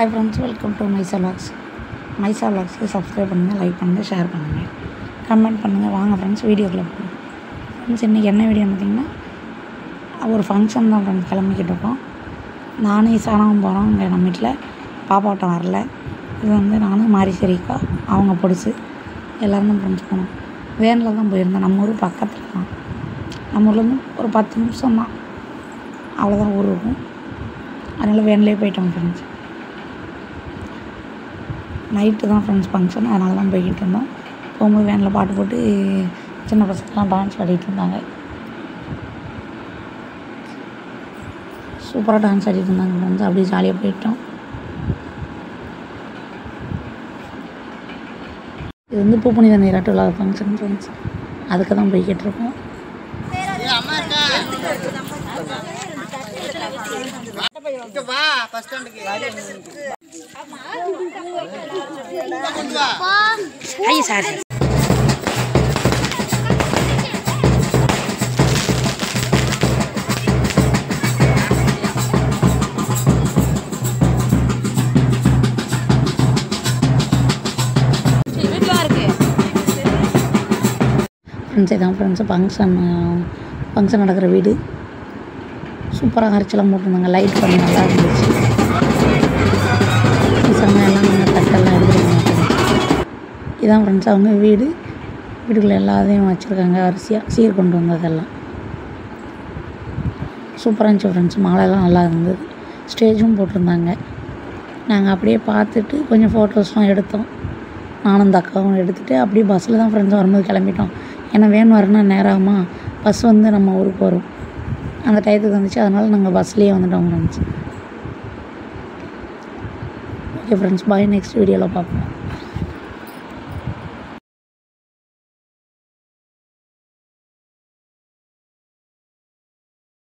Hi friends, welcome to Maisa Vlogs. Maisa Vlogs subscribe பண்ணுங்கள், like பண்ணுங்கள், share பண்ணுங்கள், comment பண்ணுங்கள். வாங்க ஃப்ரெண்ட்ஸ் வீடியோக்குள்ளே போகலாம். ஃப்ரெண்ட்ஸ் இன்றைக்கி என்ன வீடியோ பார்த்திங்கன்னா ஒரு ஃபங்க்ஷன் தான் ஃப்ரெண்ட்ஸ் கிளம்பிக்கிட்டு இருக்கோம். நானும் இசானாவும் போகிறோம். இங்கே நம்ம வீட்டில் பாப்பாட்டம் வரல. இது வந்து நானும் மாரிசரிக்கா அவங்க பொடிச்சு எல்லோரும் ஃப்ரெண்ட்ஸ் போனோம். வேனில் தான் போயிருந்தோம். நம்ம ஊர் பக்கத்தில் தான். நம்ம ஊர்லேருந்து ஒரு 10 நிமிஷம் தான், அவ்வளோதான் ஊர் இருக்கும். அதனால் வேன்லேயே போயிட்டோம் ஃப்ரெண்ட்ஸ். நைட்டு தான் ஃப்ரெண்ட்ஸ் ஃபங்க்ஷன், அதனால தான் போய்கிட்டு இருந்தோம். போகும்போது வேனில் பாட்டு போட்டு சின்ன பசங்களாம் டான்ஸ் ஆடிட்டு இருந்தாங்க. சூப்பராக டான்ஸ் ஆடிட்டு இருந்தாங்க ஃப்ரெண்ட்ஸ். அப்படியே ஜாலியாக போயிட்டோம். இது வந்து பூப்பணி நீராட்டு விழா ஃபங்க்ஷன் ஃப்ரெண்ட்ஸ். அதுக்கு தான் போய்கிட்டு இருக்கோம். ஐயா சார் ஃப்ரெண்ட்ஸ் இதான் ஃப்ரெண்ட்ஸு ஃபங்க்ஷன் நடக்கிற வீடு. சூப்பராக அரைச்செல்லாம் போட்டிருந்தாங்க. லைட் பண்ணி நல்லா இருந்துச்சு. எல்லாம் நம்ம தட்டெல்லாம் எடுத்துருக்காங்க. இதான் ஃப்ரெண்ட்ஸ் அவங்க வீடுகளில் எல்லாத்தையும் வச்சுருக்காங்க வரிசையாக சீர் கொண்டு வந்ததெல்லாம். சூப்பராக இருந்துச்சு ஃப்ரெண்ட்ஸ். மாலையெல்லாம் நல்லா இருந்தது. ஸ்டேஜும் போட்டிருந்தாங்க. நாங்கள் அப்படியே பார்த்துட்டு கொஞ்சம் ஃபோட்டோஸ்லாம் எடுத்தோம். நானும் இந்த அக்காவும் எடுத்துகிட்டு அப்படியே பஸ்ஸில் தான் ஃப்ரெண்ட்ஸ் வரும்போது கிளம்பிட்டோம். ஏன்னா வேன் வரணும்னா நேரம் ஆகுமா, பஸ் வந்து நம்ம ஊருக்கு வரும். அந்த டயத்துக்கு வந்துச்சு. அதனால் நாங்கள் பஸ்லேயே வந்துட்டோம் ஃப்ரெண்ட்ஸ். ஓகே ஃப்ரெண்ட்ஸ், பாய். நெக்ஸ்ட் வீடியோவில் பார்ப்போம்.